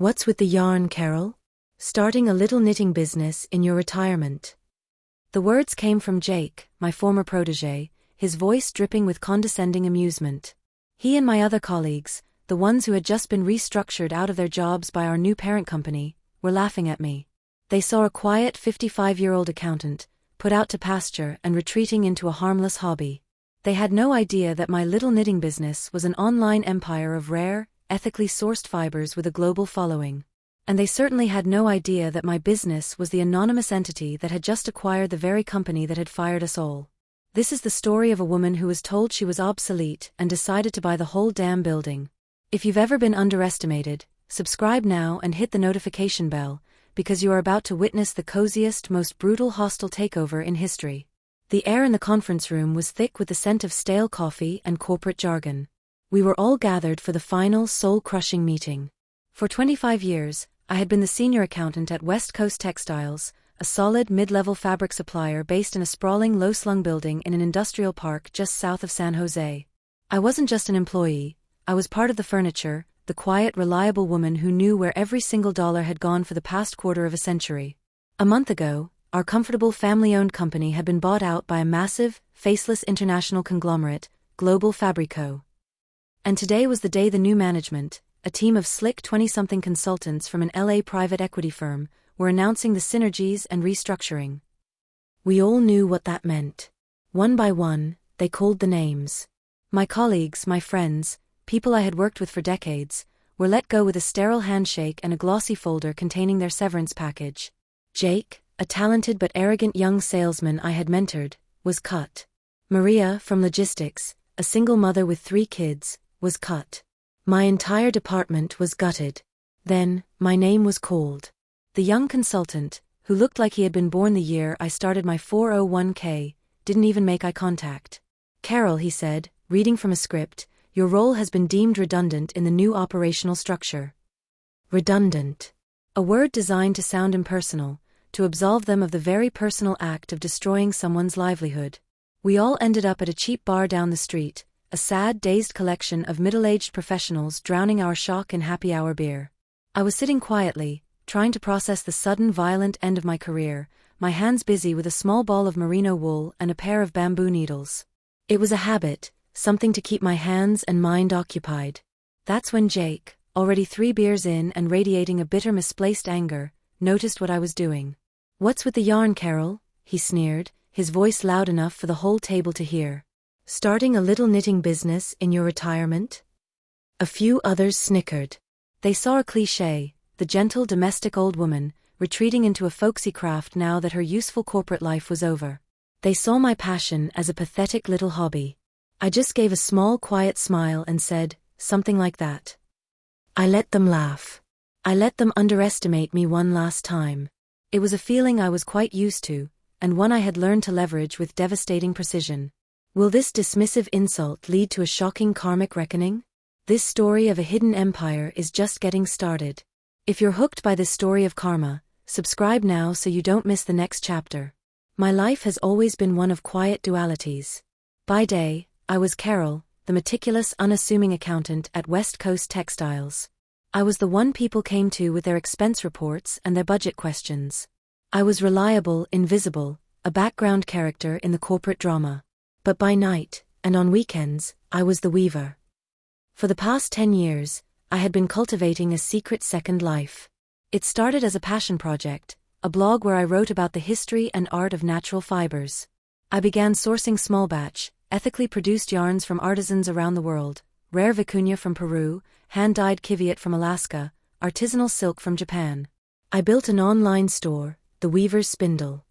What's with the yarn, Carol? Starting a little knitting business in your retirement. The words came from Jake, my former protégé, his voice dripping with condescending amusement. He and my other colleagues, the ones who had just been restructured out of their jobs by our new parent company, were laughing at me. They saw a quiet 55-year-old accountant, put out to pasture and retreating into a harmless hobby. They had no idea that my little knitting business was an online empire of rare, ethically sourced fibers with a global following. And they certainly had no idea that my business was the anonymous entity that had just acquired the very company that had fired us all. This is the story of a woman who was told she was obsolete and decided to buy the whole damn building. If you've ever been underestimated, subscribe now and hit the notification bell, because you are about to witness the coziest, most brutal hostile takeover in history. The air in the conference room was thick with the scent of stale coffee and corporate jargon. We were all gathered for the final, soul-crushing meeting. For 25 years, I had been the senior accountant at West Coast Textiles, a solid mid-level fabric supplier based in a sprawling low-slung building in an industrial park just south of San Jose. I wasn't just an employee, I was part of the furniture, the quiet, reliable woman who knew where every single dollar had gone for the past quarter of a century. A month ago, our comfortable family-owned company had been bought out by a massive, faceless international conglomerate, Global Fabrico. And today was the day the new management, a team of slick 20-something consultants from an LA private equity firm, were announcing the synergies and restructuring. We all knew what that meant. One by one, they called the names. My colleagues, my friends, people I had worked with for decades, were let go with a sterile handshake and a glossy folder containing their severance package. Jake, a talented but arrogant young salesman I had mentored, was cut. Maria, from logistics, a single mother with 3 kids, was cut. My entire department was gutted. Then, my name was called. The young consultant, who looked like he had been born the year I started my 401k, didn't even make eye contact. Carol, he said, reading from a script, your role has been deemed redundant in the new operational structure. Redundant. A word designed to sound impersonal, to absolve them of the very personal act of destroying someone's livelihood. We all ended up at a cheap bar down the street, a sad, dazed collection of middle-aged professionals drowning our shock in happy hour beer. I was sitting quietly, trying to process the sudden violent end of my career, my hands busy with a small ball of merino wool and a pair of bamboo needles. It was a habit, something to keep my hands and mind occupied. That's when Jake, already 3 beers in and radiating a bitter misplaced anger, noticed what I was doing. "What's with the yarn, Carol?" he sneered, his voice loud enough for the whole table to hear. "Starting a little knitting business in your retirement?" A few others snickered. They saw a cliché, the gentle domestic old woman, retreating into a folksy craft now that her useful corporate life was over. They saw my passion as a pathetic little hobby. I just gave a small quiet smile and said, something like that. I let them laugh. I let them underestimate me one last time. It was a feeling I was quite used to, and one I had learned to leverage with devastating precision. Will this dismissive insult lead to a shocking karmic reckoning? This story of a hidden empire is just getting started. If you're hooked by this story of karma, subscribe now so you don't miss the next chapter. My life has always been one of quiet dualities. By day, I was Carol, the meticulous, unassuming accountant at West Coast Textiles. I was the one people came to with their expense reports and their budget questions. I was reliable, invisible, a background character in the corporate drama. But by night, and on weekends, I was the weaver. For the past 10 years, I had been cultivating a secret second life. It started as a passion project, a blog where I wrote about the history and art of natural fibers. I began sourcing small batch, ethically produced yarns from artisans around the world, rare vicuña from Peru, hand-dyed kiviot from Alaska, artisanal silk from Japan. I built an online store, The Weaver's Spindle.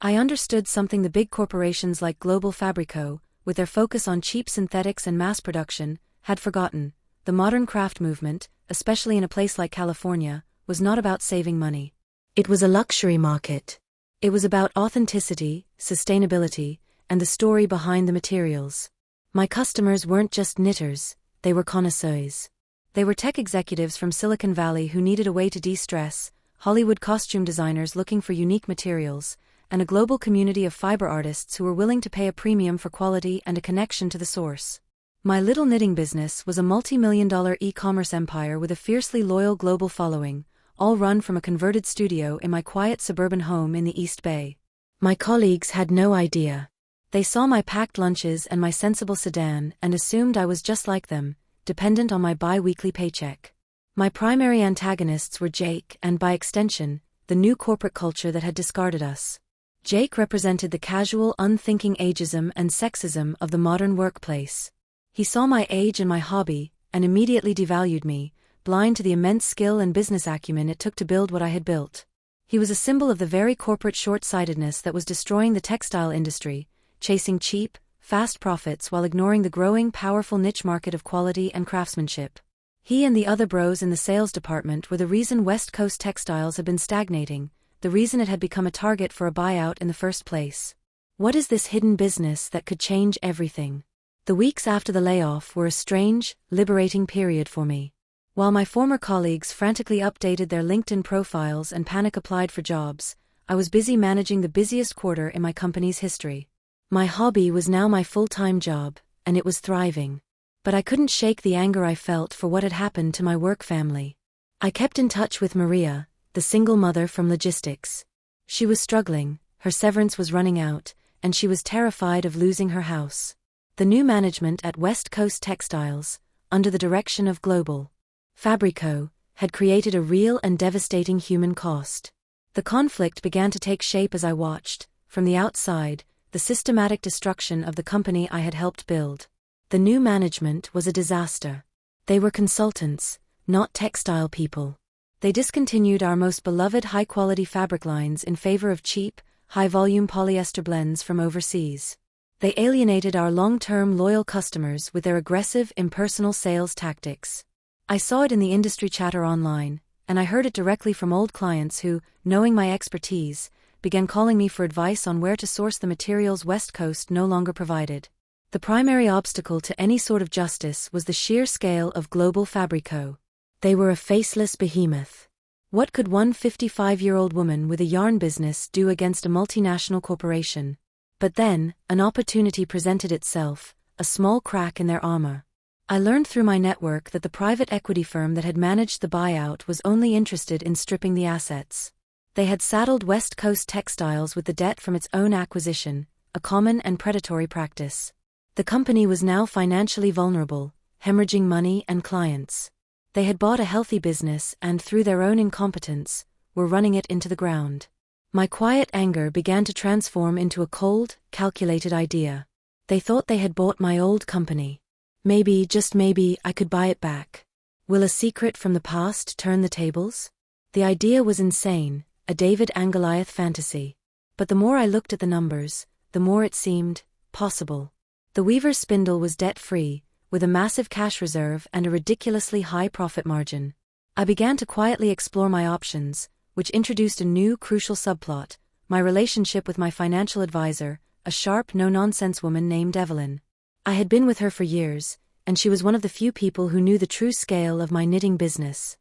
I understood something the big corporations like Global Fabrico, with their focus on cheap synthetics and mass production, had forgotten. The modern craft movement, especially in a place like California, was not about saving money. It was a luxury market. It was about authenticity, sustainability, and the story behind the materials. My customers weren't just knitters, they were connoisseurs. They were tech executives from Silicon Valley who needed a way to de-stress, Hollywood costume designers looking for unique materials, and a global community of fiber artists who were willing to pay a premium for quality and a connection to the source. My little knitting business was a multi-million-dollar e-commerce empire with a fiercely loyal global following, all run from a converted studio in my quiet suburban home in the East Bay. My colleagues had no idea. They saw my packed lunches and my sensible sedan and assumed I was just like them, dependent on my bi-weekly paycheck. My primary antagonists were Jake and, by extension, the new corporate culture that had discarded us. Jake represented the casual, unthinking ageism and sexism of the modern workplace. He saw my age and my hobby, and immediately devalued me, blind to the immense skill and business acumen it took to build what I had built. He was a symbol of the very corporate short-sightedness that was destroying the textile industry, chasing cheap, fast profits while ignoring the growing, powerful niche market of quality and craftsmanship. He and the other bros in the sales department were the reason West Coast textiles had been stagnating, the reason it had become a target for a buyout in the first place. What is this hidden business that could change everything? The weeks after the layoff were a strange, liberating period for me. While my former colleagues frantically updated their LinkedIn profiles and panic-applied for jobs, I was busy managing the busiest quarter in my company's history. My hobby was now my full-time job, and it was thriving. But I couldn't shake the anger I felt for what had happened to my work family. I kept in touch with Maria, the single mother from logistics. She was struggling, her severance was running out, and she was terrified of losing her house. The new management at West Coast Textiles, under the direction of Global Fabrico, had created a real and devastating human cost. The conflict began to take shape as I watched, from the outside, the systematic destruction of the company I had helped build. The new management was a disaster. They were consultants, not textile people. They discontinued our most beloved high-quality fabric lines in favor of cheap, high-volume polyester blends from overseas. They alienated our long-term loyal customers with their aggressive, impersonal sales tactics. I saw it in the industry chatter online, and I heard it directly from old clients who, knowing my expertise, began calling me for advice on where to source the materials West Coast no longer provided. The primary obstacle to any sort of justice was the sheer scale of Global Fabrico. They were a faceless behemoth. What could one 55-year-old woman with a yarn business do against a multinational corporation? But then, an opportunity presented itself, a small crack in their armor. I learned through my network that the private equity firm that had managed the buyout was only interested in stripping the assets. They had saddled West Coast Textiles with the debt from its own acquisition, a common and predatory practice. The company was now financially vulnerable, hemorrhaging money and clients. They had bought a healthy business and, through their own incompetence, were running it into the ground. My quiet anger began to transform into a cold, calculated idea. They thought they had bought my old company. Maybe, just maybe, I could buy it back. Will a secret from the past turn the tables? The idea was insane, a David and Goliath fantasy. But the more I looked at the numbers, the more it seemed possible. The weaver's spindle was debt-free, with a massive cash reserve and a ridiculously high profit margin. I began to quietly explore my options, which introduced a new crucial subplot, my relationship with my financial advisor, a sharp, no-nonsense woman named Evelyn. I had been with her for years, and she was one of the few people who knew the true scale of my knitting business.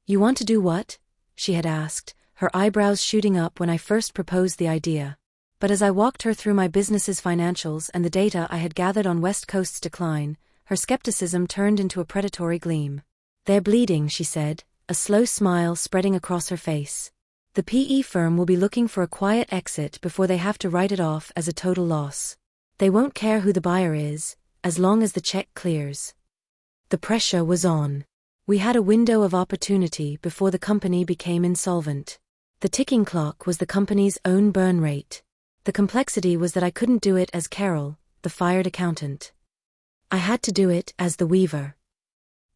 "You want to do what?" she had asked, her eyebrows shooting up when I first proposed the idea. But as I walked her through my business's financials and the data I had gathered on West Coast's decline, her skepticism turned into a predatory gleam. "They're bleeding," she said, a slow smile spreading across her face. "The PE firm will be looking for a quiet exit before they have to write it off as a total loss. They won't care who the buyer is, as long as the check clears." The pressure was on. We had a window of opportunity before the company became insolvent. The ticking clock was the company's own burn rate. The complexity was that I couldn't do it as Carol, the fired accountant. I had to do it as the weaver.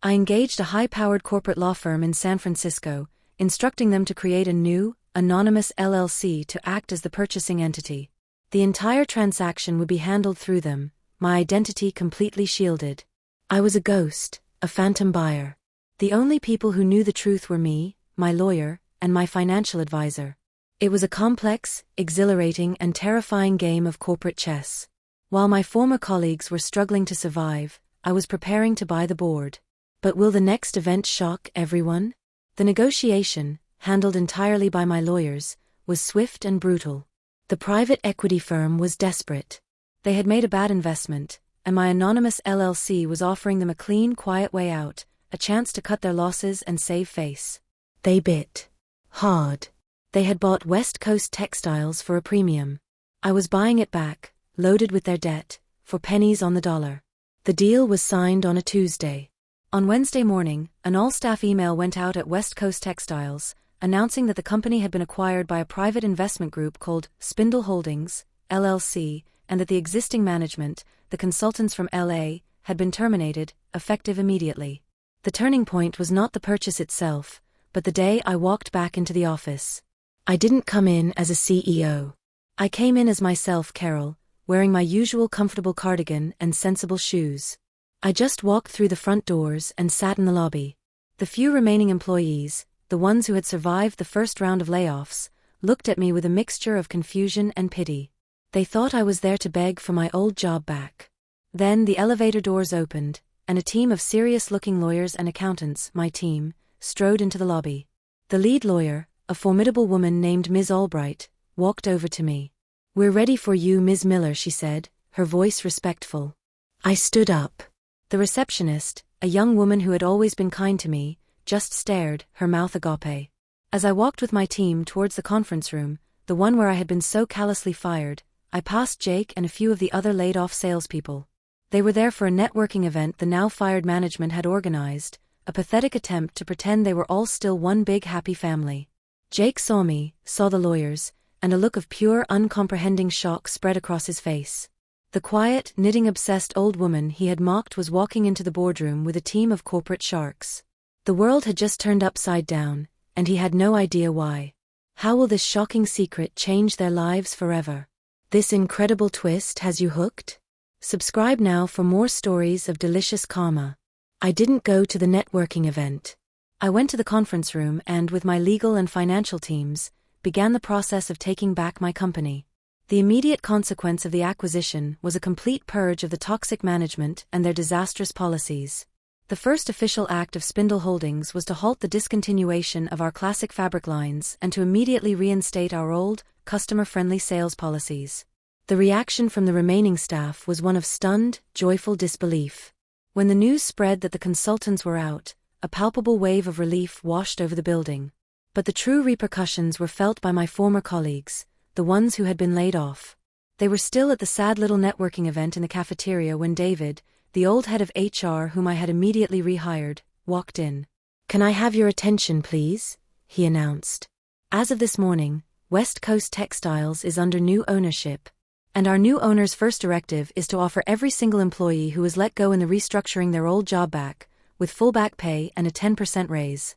I engaged a high-powered corporate law firm in San Francisco, instructing them to create a new, anonymous LLC to act as the purchasing entity. The entire transaction would be handled through them, my identity completely shielded. I was a ghost, a phantom buyer. The only people who knew the truth were me, my lawyer, and my financial advisor. It was a complex, exhilarating, and terrifying game of corporate chess. While my former colleagues were struggling to survive, I was preparing to buy the board. But will the next event shock everyone? The negotiation, handled entirely by my lawyers, was swift and brutal. The private equity firm was desperate. They had made a bad investment, and my anonymous LLC was offering them a clean, quiet way out, a chance to cut their losses and save face. They bit hard. They had bought West Coast Textiles for a premium. I was buying it back, loaded with their debt, for pennies on the dollar. The deal was signed on a Tuesday. On Wednesday morning, an all-staff email went out at West Coast Textiles, announcing that the company had been acquired by a private investment group called Spindle Holdings, LLC, and that the existing management, the consultants from LA, had been terminated, effective immediately. The turning point was not the purchase itself, but the day I walked back into the office. I didn't come in as a CEO. I came in as myself, Carol, wearing my usual comfortable cardigan and sensible shoes. I just walked through the front doors and sat in the lobby. The few remaining employees, the ones who had survived the first round of layoffs, looked at me with a mixture of confusion and pity. They thought I was there to beg for my old job back. Then the elevator doors opened, and a team of serious-looking lawyers and accountants, my team, strode into the lobby. The lead lawyer, a formidable woman named Ms. Albright, walked over to me. "We're ready for you, Ms. Miller," she said, her voice respectful. I stood up. The receptionist, a young woman who had always been kind to me, just stared, her mouth agape. As I walked with my team towards the conference room, the one where I had been so callously fired, I passed Jake and a few of the other laid-off salespeople. They were there for a networking event the now-fired management had organized, a pathetic attempt to pretend they were all still one big happy family. Jake saw me, saw the lawyers, and a look of pure, uncomprehending shock spread across his face. The quiet, knitting-obsessed old woman he had mocked was walking into the boardroom with a team of corporate sharks. The world had just turned upside down, and he had no idea why. How will this shocking secret change their lives forever? This incredible twist has you hooked? Subscribe now for more stories of delicious karma. I didn't go to the networking event. I went to the conference room and, with my legal and financial teams, began the process of taking back my company. The immediate consequence of the acquisition was a complete purge of the toxic management and their disastrous policies. The first official act of Spindle Holdings was to halt the discontinuation of our classic fabric lines and to immediately reinstate our old, customer-friendly sales policies. The reaction from the remaining staff was one of stunned, joyful disbelief. When the news spread that the consultants were out, a palpable wave of relief washed over the building. But the true repercussions were felt by my former colleagues, the ones who had been laid off. They were still at the sad little networking event in the cafeteria when David, the old head of HR whom I had immediately rehired, walked in. "Can I have your attention, please?" he announced. "As of this morning, West Coast Textiles is under new ownership. And our new owner's first directive is to offer every single employee who was let go in the restructuring their old job back, with full back pay and a 10% raise."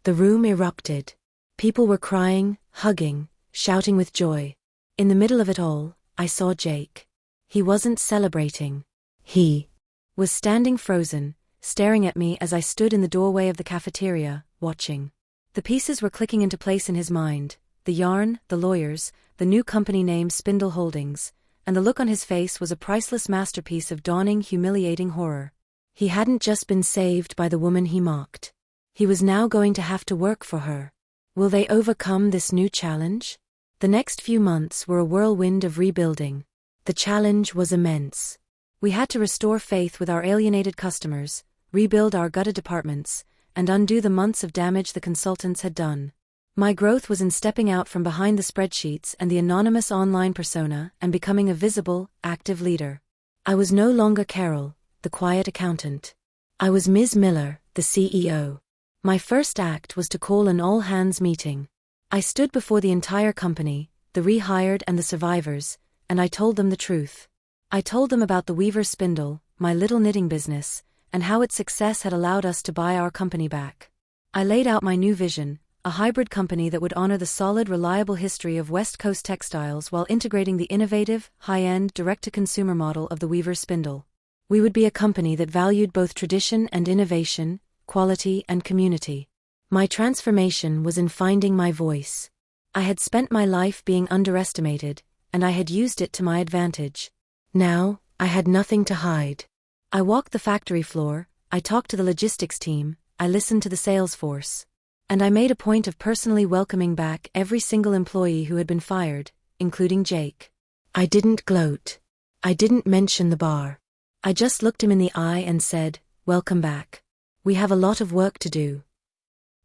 The room erupted. People were crying, hugging, shouting with joy. In the middle of it all, I saw Jake. He wasn't celebrating. He was standing frozen, staring at me as I stood in the doorway of the cafeteria, watching. The pieces were clicking into place in his mind, the yarn, the lawyers, the new company name Spindle Holdings, and the look on his face was a priceless masterpiece of dawning, humiliating horror. He hadn't just been saved by the woman he mocked. He was now going to have to work for her. Will they overcome this new challenge? The next few months were a whirlwind of rebuilding. The challenge was immense. We had to restore faith with our alienated customers, rebuild our gutted departments, and undo the months of damage the consultants had done. My growth was in stepping out from behind the spreadsheets and the anonymous online persona and becoming a visible, active leader. I was no longer Carol, the quiet accountant. I was Ms. Miller, the CEO. My first act was to call an all-hands meeting. I stood before the entire company, the rehired and the survivors, and I told them the truth. I told them about the Weaver Spindle, my little knitting business, and how its success had allowed us to buy our company back. I laid out my new vision, a hybrid company that would honor the solid, reliable history of West Coast Textiles while integrating the innovative, high-end, direct-to-consumer model of the Weaver Spindle. We would be a company that valued both tradition and innovation, quality and community. My transformation was in finding my voice. I had spent my life being underestimated, and I had used it to my advantage. Now, I had nothing to hide. I walked the factory floor, I talked to the logistics team, I listened to the sales force. And I made a point of personally welcoming back every single employee who had been fired, including Jake. I didn't gloat. I didn't mention the bar. I just looked him in the eye and said, "Welcome back. We have a lot of work to do."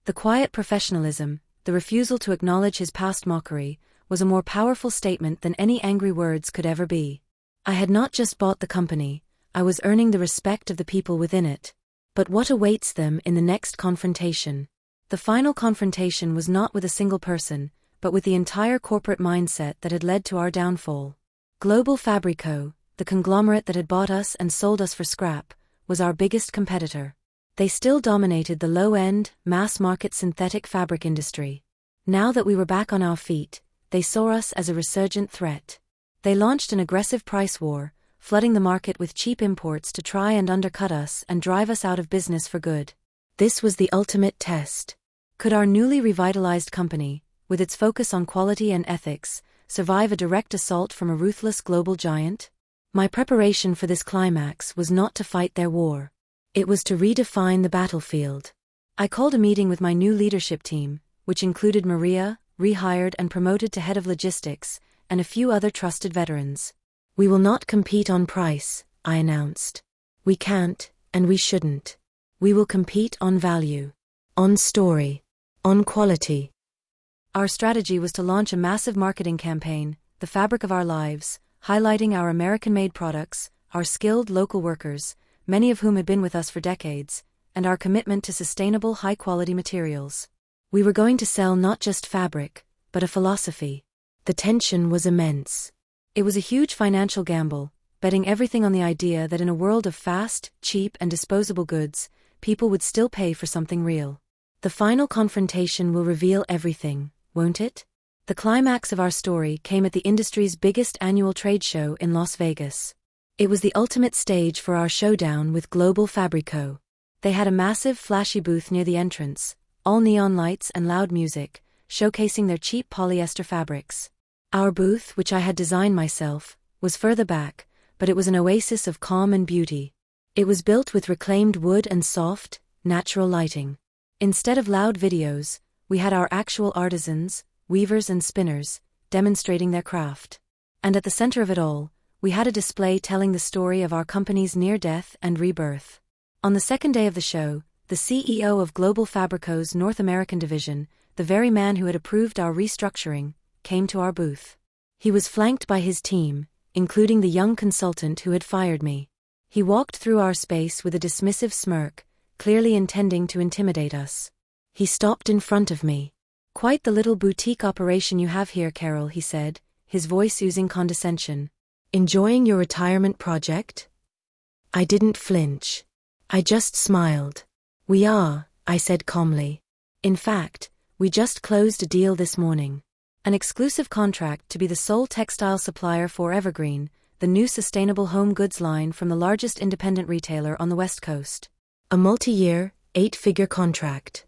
The quiet professionalism, the refusal to acknowledge his past mockery, was a more powerful statement than any angry words could ever be. I had not just bought the company, I was earning the respect of the people within it. But what awaits them in the next confrontation? The final confrontation was not with a single person, but with the entire corporate mindset that had led to our downfall. Global Fabrico, the conglomerate that had bought us and sold us for scrap, was our biggest competitor. They still dominated the low-end, mass-market synthetic fabric industry. Now that we were back on our feet, they saw us as a resurgent threat. They launched an aggressive price war, flooding the market with cheap imports to try and undercut us and drive us out of business for good. This was the ultimate test. Could our newly revitalized company, with its focus on quality and ethics, survive a direct assault from a ruthless global giant? My preparation for this climax was not to fight their war. It was to redefine the battlefield. I called a meeting with my new leadership team, which included Maria, rehired and promoted to head of logistics, and a few other trusted veterans. "We will not compete on price," I announced. "We can't, and we shouldn't. We will compete on value, on story, on quality." Our strategy was to launch a massive marketing campaign, The Fabric of Our Lives, highlighting our American-made products, our skilled local workers, many of whom had been with us for decades, and our commitment to sustainable high-quality materials. We were going to sell not just fabric, but a philosophy. The tension was immense. It was a huge financial gamble, betting everything on the idea that in a world of fast, cheap and disposable goods, people would still pay for something real. The final confrontation will reveal everything, won't it? The climax of our story came at the industry's biggest annual trade show in Las Vegas. It was the ultimate stage for our showdown with Global Fabrico. They had a massive, flashy booth near the entrance, all neon lights and loud music, showcasing their cheap polyester fabrics. Our booth, which I had designed myself, was further back, but it was an oasis of calm and beauty. It was built with reclaimed wood and soft, natural lighting. Instead of loud videos, we had our actual artisans, weavers and spinners, demonstrating their craft. And at the center of it all, we had a display telling the story of our company's near-death and rebirth. On the second day of the show, the CEO of Global Fabrico's North American division, the very man who had approved our restructuring, came to our booth. He was flanked by his team, including the young consultant who had fired me. He walked through our space with a dismissive smirk, clearly intending to intimidate us. He stopped in front of me. "Quite the little boutique operation you have here, Carol," he said, his voice oozing condescension. "Enjoying your retirement project?" I didn't flinch. I just smiled. "We are," I said calmly. "In fact, we just closed a deal this morning. An exclusive contract to be the sole textile supplier for Evergreen, the new sustainable home goods line from the largest independent retailer on the West Coast. A multi-year, 8-figure contract."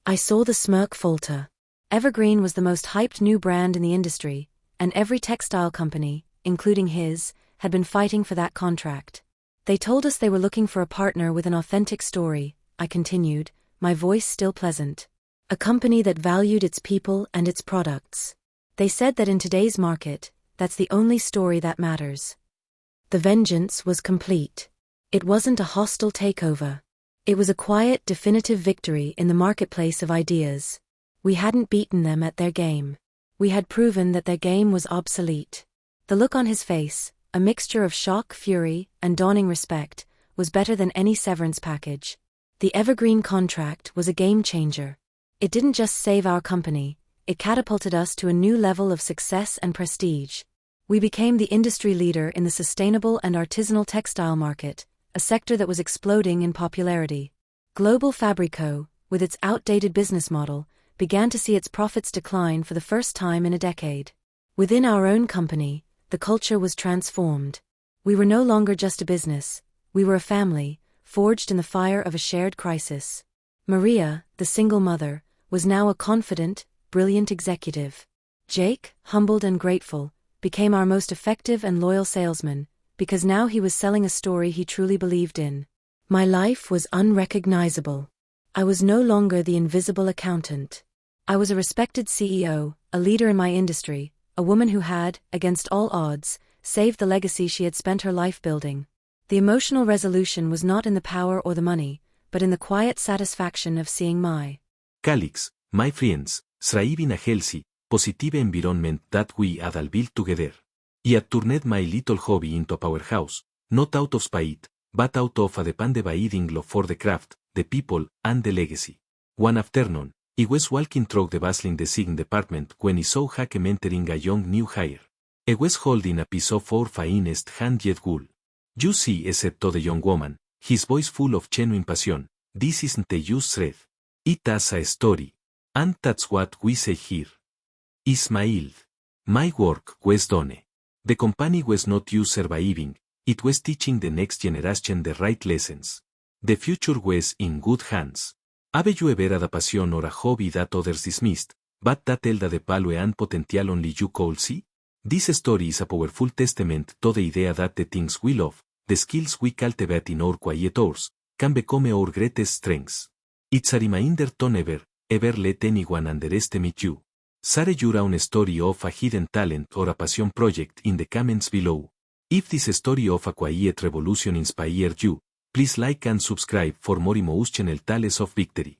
I saw the smirk falter. Evergreen was the most hyped new brand in the industry, and every textile company, including his, had been fighting for that contract. "They told us they were looking for a partner with an authentic story," I continued, my voice still pleasant. "A company that valued its people and its products. They said that in today's market, that's the only story that matters." The vengeance was complete. It wasn't a hostile takeover. It was a quiet, definitive victory in the marketplace of ideas. We hadn't beaten them at their game. We had proven that their game was obsolete. The look on his face, a mixture of shock, fury, and dawning respect, was better than any severance package. The Evergreen contract was a game-changer. It didn't just save our company, it catapulted us to a new level of success and prestige. We became the industry leader in the sustainable and artisanal textile market, a sector that was exploding in popularity. Global Fabrico, with its outdated business model, began to see its profits decline for the first time in a decade. Within our own company, the culture was transformed. We were no longer just a business, we were a family, forged in the fire of a shared crisis. Maria, the single mother, was now a confident, brilliant executive. Jake, humbled and grateful, became our most effective and loyal salesman, because now he was selling a story he truly believed in. My life was unrecognizable. I was no longer the invisible accountant. I was a respected CEO, a leader in my industry, a woman who had, against all odds, saved the legacy she had spent her life building. The emotional resolution was not in the power or the money, but in the quiet satisfaction of seeing Calix, my friends, thriving a healthy, positive environment that we all build together. I had turned my little hobby into a powerhouse, not out of spite, but out of a dependable love for the craft, the people, and the legacy. One afternoon, I was walking through the bustling design department when I saw Hakem entering a young new hire. He was holding a piece of our finest hand-dyed wool. You see, said to the young woman, his voice full of genuine passion, this isn't a used thread. It has a story. And that's what we say here. I smiled. My work was done. The company was not just surviving, it was teaching the next generation the right lessons. The future was in good hands. Have you ever had a passion or a hobby that others dismissed, but that held the value and potential only you could see? This story is a powerful testament to the idea that the things we love, the skills we cultivate in our quiet hours, can become our greatest strengths. It's a reminder to never, ever let anyone underestimate you. Share your own story of a hidden talent or a passion project in the comments below. If this story of a quiet revolution inspired you, please like and subscribe for more emotional tales of victory.